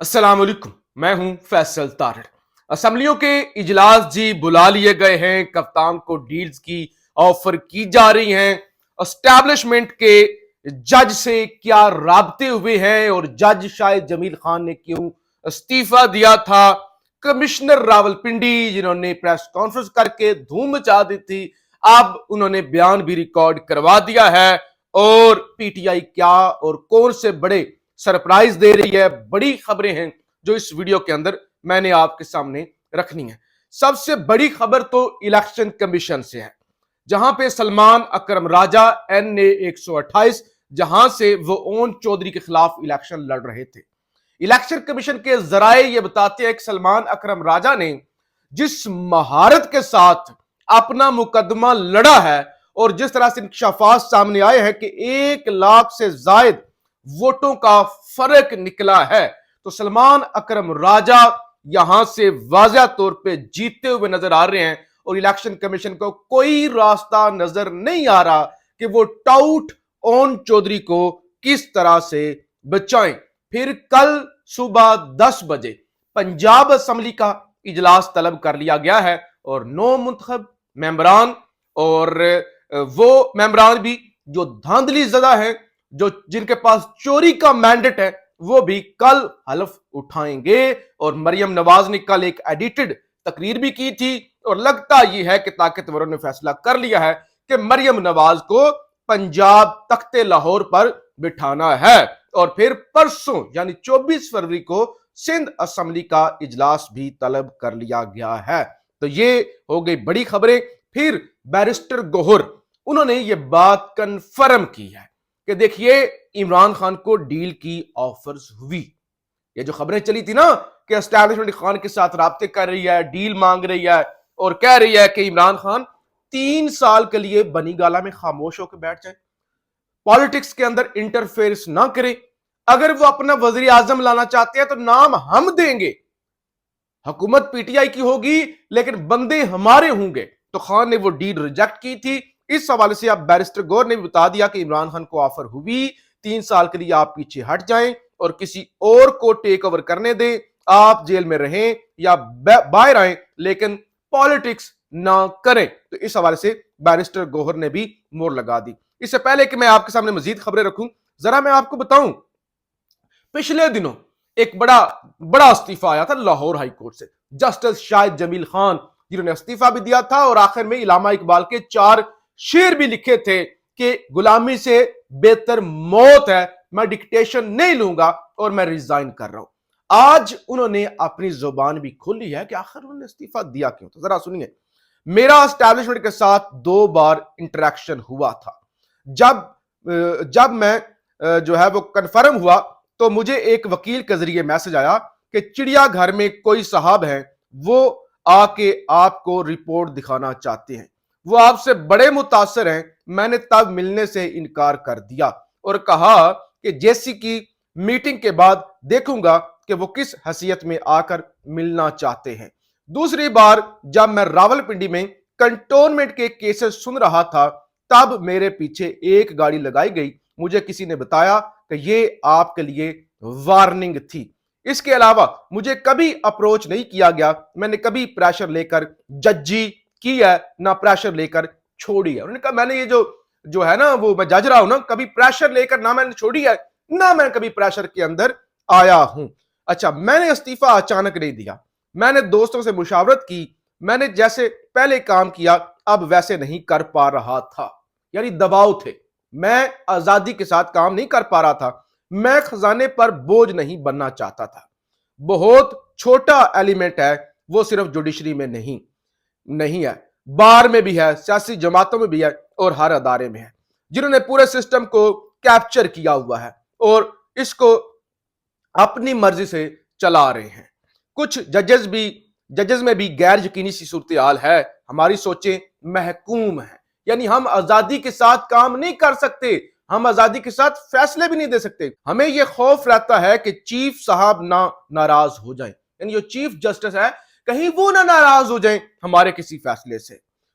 अस्सलाम वालेकुम, मैं हूं फैसल तारड़। असम्बलियों के इजलास जी बुला लिए गए हैं। कप्तान को डील्स की ऑफर की जा रही हैं। एस्टैब्लिशमेंट के जज से क्या राबते हुए हैं और जज शायद जमील खान ने क्यों इस्तीफा दिया था। कमिश्नर रावलपिंडी जिन्होंने प्रेस कॉन्फ्रेंस करके धूम मचा दी थी, अब उन्होंने बयान भी रिकॉर्ड करवा दिया है। और पीटीआई क्या और कौन से बड़े सरप्राइज दे रही है, बड़ी खबरें हैं जो इस वीडियो के अंदर मैंने आपके सामने रखनी है। सबसे बड़ी खबर तो इलेक्शन कमीशन से है, जहां पे सलमान अकरम राजा NA 128, जहां से वो ओन चौधरी के खिलाफ इलेक्शन लड़ रहे थे। इलेक्शन कमीशन के जराए ये बताते हैं कि सलमान अकरम राजा ने जिस महारत के साथ अपना मुकदमा लड़ा है और जिस तरह से इंकशाफात सामने आए हैं कि 1 लाख से जायद वोटों का फर्क निकला है, तो सलमान अकरम राजा यहां से वाज़ह तौर पे जीतते हुए नजर आ रहे हैं। और इलेक्शन कमीशन को कोई रास्ता नजर नहीं आ रहा कि वो टाउट ओन चौधरी को किस तरह से बचाएं। फिर कल सुबह 10 बजे पंजाब असेंबली का इजलास तलब कर लिया गया है और 9 मुंतखब मेंबरान, और वो मेंबरान भी जो धांधली ज़दा है, जो जिनके पास चोरी का मैंडेट है, वो भी कल हल्फ उठाएंगे। और मरियम नवाज ने कल एक एडिटेड तकरीर भी की थी और लगता यह है कि ताकतवरों ने फैसला कर लिया है कि मरियम नवाज को पंजाब तख्ते लाहौर पर बिठाना है। और फिर परसों यानी 24 फरवरी को सिंध असेंबली का इजलास भी तलब कर लिया गया है। तो ये हो गई बड़ी खबरें। फिर बैरिस्टर गोहर उन्होंने ये बात कंफर्म की है कि देखिए, इमरान खान को डील की ऑफर्स हुई। ये जो खबरें चली थी ना कि एस्टैब्लिशमेंट खान के साथ राब्ते कर रही है, डील मांग रही है और कह रही है कि इमरान खान 3 साल के लिए बनी गाला में खामोश होकर बैठ जाए, पॉलिटिक्स के अंदर इंटरफेरेंस ना करे। अगर वो अपना वजीर आजम लाना चाहते हैं तो नाम हम देंगे, हुकूमत पीटीआई की होगी लेकिन बंदे हमारे होंगे। तो खान ने वो डील रिजेक्ट की थी। इस हवाले से अब बैरिस्टर गौर ने भी बता दिया कि इमरान खान को ऑफर हुई, 3 साल के लिए आप पीछे हट जाएं और किसी और को टेक ओवर करने दें, आप जेल में रहें या बाहर आए लेकिन पॉलिटिक्स ना करें। तो इस हवाले से बैरिस्टर गौहर ने भी मोहर लगा दी। इससे पहले कि मैं आपके सामने मजीद खबरें रखूं, जरा मैं आपको बताऊं, पिछले दिनों एक बड़ा इस्तीफा आया था लाहौर हाई कोर्ट से। जस्टिस शाहिद जमील खान जिन्होंने इस्तीफा भी दिया था और आखिर में इलामा इकबाल के 4 शेर भी लिखे थे कि गुलामी से बेहतर मौत है, मैं डिक्टेशन नहीं लूंगा और मैं रिजाइन कर रहा हूं। आज उन्होंने अपनी जुबान भी खोली है कि आखिर उन्होंने इस्तीफा दिया क्यों। तो जरा सुनिए, मेरा एस्टैब्लिशमेंट के साथ 2 बार इंटरेक्शन हुआ था। जब मैं जो है वो कंफर्म हुआ तो मुझे एक वकील के जरिए मैसेज आया कि चिड़ियाघर में कोई साहब हैं, वो आके आपको रिपोर्ट दिखाना चाहते हैं, वो आपसे बड़े मुतासर हैं। मैंने तब मिलने से इनकार कर दिया और कहा कि जेसी की मीटिंग के बाद देखूंगा कि वो किस हैसियत में आकर मिलना चाहते हैं। दूसरी बार जब मैं रावलपिंडी में कंटोनमेंट के केसेस सुन रहा था, तब मेरे पीछे एक गाड़ी लगाई गई। मुझे किसी ने बताया कि ये आपके लिए वार्निंग थी। इसके अलावा मुझे कभी अप्रोच नहीं किया गया, मैंने कभी प्रेशर लेकर जज्जी की है ना प्रेशर लेकर छोड़ी है। उन्होंने कहा मैंने ये जो है ना वो मैं जज रहा हूं ना, कभी प्रेशर लेकर ना मैंने छोड़ी है ना मैं कभी प्रेशर के अंदर आया हूं। अच्छा, मैंने इस्तीफा अचानक नहीं दिया, मैंने दोस्तों से मुशावरत की, मैंने जैसे पहले काम किया अब वैसे नहीं कर पा रहा था, यानी दबाव थे, मैं आजादी के साथ काम नहीं कर पा रहा था, मैं खजाने पर बोझ नहीं बनना चाहता था। बहुत छोटा एलिमेंट है वो, सिर्फ जुडिशरी में नहीं है, बार में भी है, सियासी जमातों में भी है और हर अदारे में है, जिन्होंने पूरे सिस्टम को कैप्चर किया हुआ है और इसको अपनी मर्जी से चला रहे हैं। कुछ जजेस में भी गैर यकीनी सी सूरत हाल है। हमारी सोचें महकूम है, यानी हम आजादी के साथ काम नहीं कर सकते, हम आजादी के साथ फैसले भी नहीं दे सकते। हमें यह खौफ रहता है कि चीफ साहब ना नाराज हो जाए, यानी जो चीफ जस्टिस है कहीं वो ना नाराज हो जाए हमारे किसी फैसले से,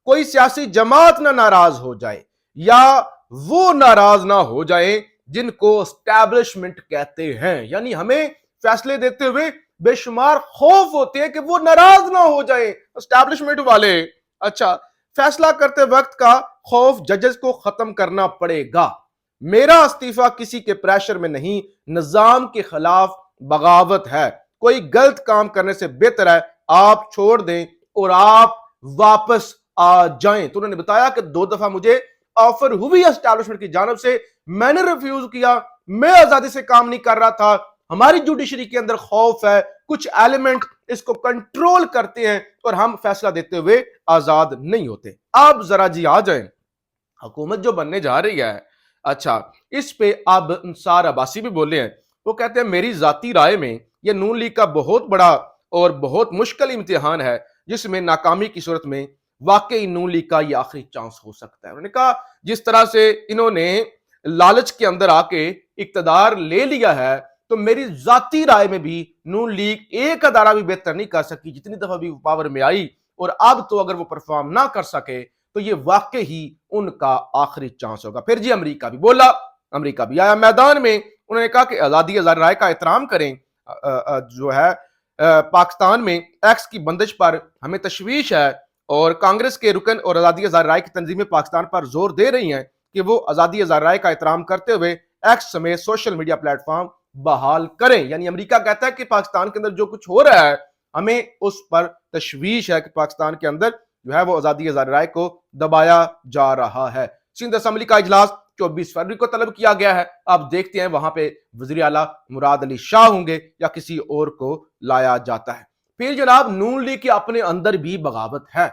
कोई सियासी जमात ना नाराज हो जाए या वो नाराज ना हो जाए जिनको एस्टैब्लिशमेंट कहते हैं। यानी हमें फैसले देते हुए बेशुमार खौफ होते हैं कि वो नाराज ना हो जाए एस्टैब्लिशमेंट वाले। अच्छा, फैसला करते वक्त का खौफ जजेस को खत्म करना पड़ेगा। मेरा इस्तीफा किसी के प्रेशर में नहीं, निजाम के खिलाफ बगावत है। कोई गलत काम करने से बेहतर है आप छोड़ दें और आप वापस आ जाएं। तो उन्होंने बताया कि 2 दफा मुझे ऑफर हुई एस्टैब्लिशमेंट की जानब से, मैंने रिफ्यूज किया। मैं आजादी से काम नहीं कर रहा था, हमारी जुडिशरी के अंदर खौफ है, कुछ एलिमेंट इसको कंट्रोल करते हैं और हम फैसला देते हुए आजाद नहीं होते। अब जरा जी आ जाएं, हुकूमत जो बनने जा रही है, अच्छा, इस पे अब अंसार अब्बासी भी बोले हैं। वो कहते हैं मेरी जाती राय में यह नून लीग का बहुत बड़ा और बहुत मुश्किल इम्तिहान है, जिसमें नाकामी की सूरत में वाकई नून लीग का यह आखिरी चांस हो सकता है। उन्होंने कहा जिस तरह से इन्होंने लालच के अंदर आके इक्तदार ले लिया है, तो मेरी जाती राय में भी नून लीग एक अदारा भी बेहतर नहीं कर सकी जितनी दफा भी पावर में आई, और अब तो अगर वो परफॉर्म ना कर सके तो ये वाकई ही उनका आखिरी चांस होगा। फिर जी अमेरिका भी बोला, अमेरिका भी आया मैदान में। उन्होंने कहा कि आजादी अज़ार राय का एहतराम करें, जो है पाकिस्तान में एक्स की बंदिश पर हमें तशवीश है, और कांग्रेस के रुकन और आजादी अज़ार राय की तंजीमें पाकिस्तान पर जोर दे रही हैं कि वो आजादी अज़ार राय का एहतराम करते हुए एक्स समेत सोशल मीडिया प्लेटफॉर्म बहाल करें। यानी अमेरिका कहता है कि पाकिस्तान के अंदर जो कुछ हो रहा है हमें उस पर तशवीश है कि पाकिस्तान के अंदर जो है वो आजादी अज़ार राय को दबाया जा रहा है। सिंध असेंबली का इजलास 24 फरवरी को तलब किया गया है। अब देखते हैं वहां पे वज़ीर आला मुराद अली शाह होंगे या किसी और को लाया जाता है। फिर जनाब नून लीग के अपने अंदर भी बगावत है,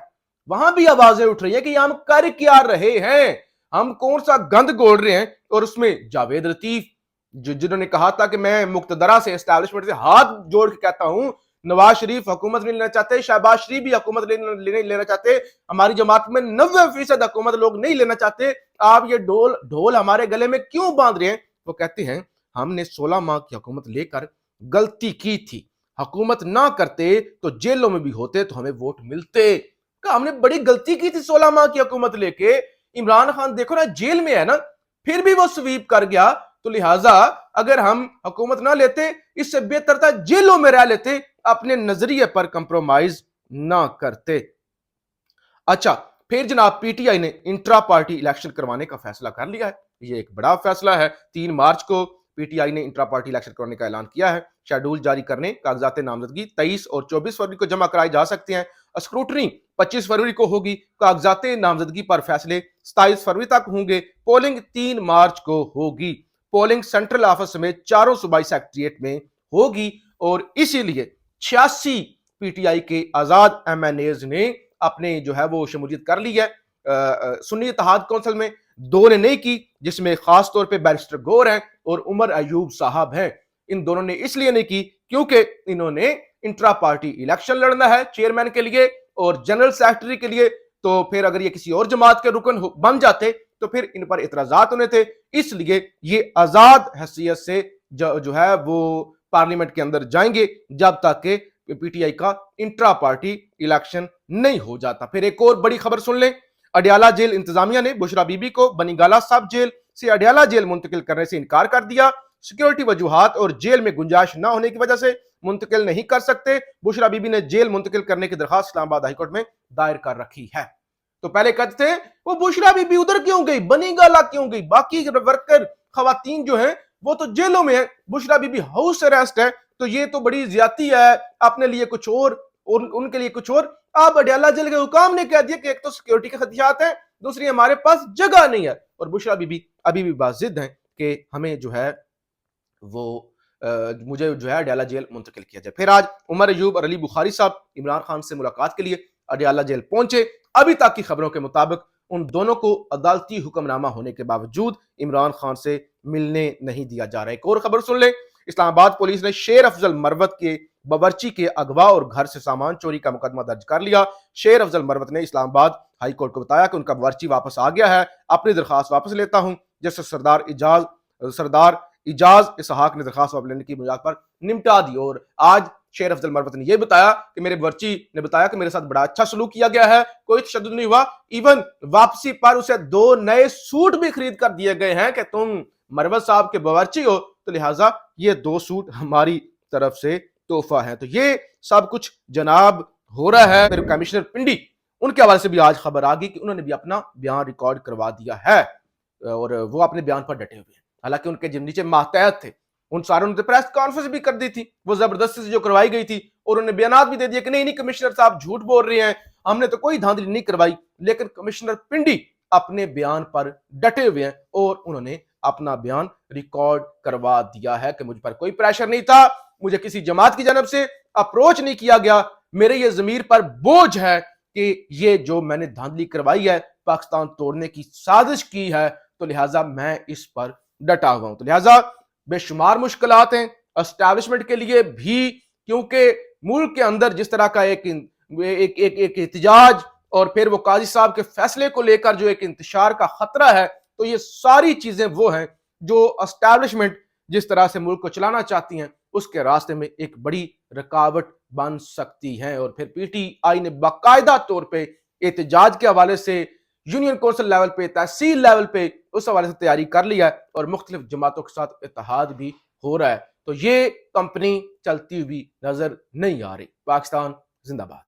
वहां भी आवाजें उठ रही है कि हम कर क्या रहे हैं, हम कौन सा गंद गोड़ रहे हैं। और उसमें जावेद लतीफ जिन्होंने कहा था कि मैं मुक्तदरा से एस्टैब्लिशमेंट से हाथ जोड़ के कहता हूं, नवाज शरीफ हुकूमत नहीं लेना चाहते, शहबाज शरीफ भी हुकूमत नहीं लेना चाहते, हमारी जमात में 90% हुकूमत लोग नहीं लेना चाहते, आप ये ढोल हमारे गले में क्यों बांध रहे हैं। वो कहते हैं हमने 16 माह की हुकूमत लेकर गलती की थी, हुकूमत ना करते तो जेलों में भी होते तो हमें वोट मिलते। हमने बड़ी गलती की थी 16 माह की हुकूमत लेके। इमरान खान देखो ना जेल में है ना, फिर भी वो स्वीप कर गया, तो लिहाजा अगर हम हुकूमत ना लेते इससे बेहतर था जेलों में रह लेते, अपने नजरिए पर कंप्रोमाइज ना करते। अच्छा, फिर जनाब पीटीआई ने इंट्रा पार्टी इलेक्शन करवाने का फैसला कर लिया है। ये एक बड़ा फैसला है। 3 मार्च को पीटीआई ने इंट्रा पार्टी इलेक्शन करवाने का ऐलान किया है। शेड्यूल जारी करने, कागजात नामजदगी 23 और 24 फरवरी को जमा कराए जा सकते हैं। स्क्रूटनी 25 फरवरी को होगी। कागजात नामजदगी पर फैसले 27 फरवरी तक होंगे। पोलिंग 3 मार्च को होगी। पोलिंग सेंट्रल ऑफिस में 4 सूबाई सेक्रेटेरिएट में होगी, और इसीलिए 86 पीटीआई के आजाद एमएनएज ने अपने जो है वो शमूलियत कर ली है। सुन्नी इत्तेहाद कौंसिल में 2 ने नहीं की, जिसमें खास तौर पे बैरिस्टर गौर हैं और उमर अयूब साहब हैं। इन दोनों ने इसलिए नहीं की क्योंकि इन्होंने इंट्रा पार्टी इलेक्शन लड़ना है चेयरमैन के लिए और जनरल सेक्रेटरी के लिए, तो फिर अगर ये किसी और जमात के रुकन बन जाते तो फिर इन पर इतराजात होने थे। इसलिए ये आजाद हैसियत से जो है वो पार्लियामेंट के अंदर जाएंगे जब तक के पीटीआई का इंट्रा पार्टी इलेक्शन नहीं हो जाता। फिर एक और बड़ी खबर सुन लें, अडयाला जेल इंतजामिया ने बुशरा बीबी को बनीगाला सब जेल से अडयाला जेल मुंतकिल करने से इनकार कर दिया। सिक्योरिटी वजूहात और जेल में गुंजाइश न होने की वजह से मुंतकिल नहीं कर सकते। बुशरा बीबी ने जेल मुंतकिल करने की दरखास्त इस्लामाबाद हाईकोर्ट में दायर कर रखी है। तो पहले कहते थे वो बुशरा बीबी उधर क्यों गई, बनीगाला क्यों गई, बाकी वर्कर खवातीन जो है वो तो जेलों में है, बुशरा बीबी हाउस अरेस्ट है, तो ये तो बड़ी ज्यादती है, अपने लिए कुछ और उनके लिए कुछ और। अब अडयाला जेल के हुकाम ने कह दिया कि एक तो सिक्योरिटी के खदशात हैं, दूसरी हमारे पास जगह नहीं है, और बुशरा बीबी अभी भी बाजिद हैं कि हमें जो है वो मुझे जो है अडयाला जेल मुंतकिल किया जाए। फिर आज उमर अयूब और अली बुखारी साहब इमरान खान से मुलाकात के लिए अडयाला जेल पहुंचे। अभी तक की खबरों के मुताबिक उन दोनों को अदालती हुक्मनामा होने के बावजूद इमरान खान से मिलने नहीं दिया जा रहा है। एक और खबर सुन ले, इस्लामाबाद पुलिस ने शेर अफजल मरवत के बावर्ची के अगवा और घर से सामान चोरी का मुकदमा दर्ज कर लिया। शेर अफजल मरवत ने इस्लामाबाद हाई कोर्ट को बताया कि उनका बावर्ची वापस आ गया है, अपनी दरखास्त वापस लेता हूं। जैसे सरदार इजाज इसहाक ने दरखास्त वापस लेने की बुनियाद पर निपटा दी। और आज शेर अफजल मरवत ने यह बताया कि मेरे बावर्ची ने बताया कि मेरे साथ बड़ा अच्छा सलूक किया गया है, कोई तशद्दुद नहीं हुआ, इवन वापसी पर उसे 2 नए सूट भी खरीद कर दिए गए हैं कि तुम मरवत साहब के बावर्ची हो, तो लिहाजा ये 2 सूट हमारी طرف سے तोहफा है। तो ये सब कुछ जनाब हो रहा है। फिर कमिश्नर पिंडी, उनके हवाले से भी आज खबर आ गई कि उन्होंने भी अपना बयान रिकॉर्ड करवा दिया है और वो अपने बयान पर डटे हुए हैं। हालांकि उनके जो नीचे मातहत थे उन सारों ने तो प्रेस कॉन्फ्रेंस भी कर दी थी, वो जबरदस्ती से जो करवाई गई थी, और उन्होंने बयान भी दे दिया कि नहीं नहीं कमिश्नर साहब झूठ बोल रहे हैं, हमने तो कोई धांधली नहीं करवाई। लेकिन कमिश्नर पिंडी अपने बयान पर डटे हुए हैं और उन्होंने अपना बयान रिकॉर्ड करवा दिया है कि मुझ पर कोई प्रेशर नहीं था, मुझे किसी जमात की जानब से अप्रोच नहीं किया गया, मेरे ये जमीर पर बोझ है कि ये जो मैंने धांधली करवाई है, पाकिस्तान तोड़ने की साजिश की है, तो लिहाजा मैं इस पर डटा हुआ हूं। तो लिहाजा बेशुमार मुश्किलात हैं एस्टैब्लिशमेंट के लिए भी, क्योंकि मुल्क के अंदर जिस तरह का एक एहतजाज और फिर वो काजी साहब के फैसले को लेकर जो एक इंतशार का खतरा है, तो ये सारी चीजें वो हैं जो एस्टैब्लिशमेंट जिस तरह से मुल्क को चलाना चाहती हैं उसके रास्ते में एक बड़ी रुकावट बन सकती हैं। और फिर पीटीआई ने बाकायदा तौर पे एहतजाज के हवाले से यूनियन कौंसिल लेवल पे, तहसील लेवल पे उस हवाले से तैयारी कर लिया है और मुख्तलिफ जमातों के साथ इत्तेहाद भी हो रहा है। तो ये कंपनी चलती हुई नजर नहीं आ रही। पाकिस्तान जिंदाबाद।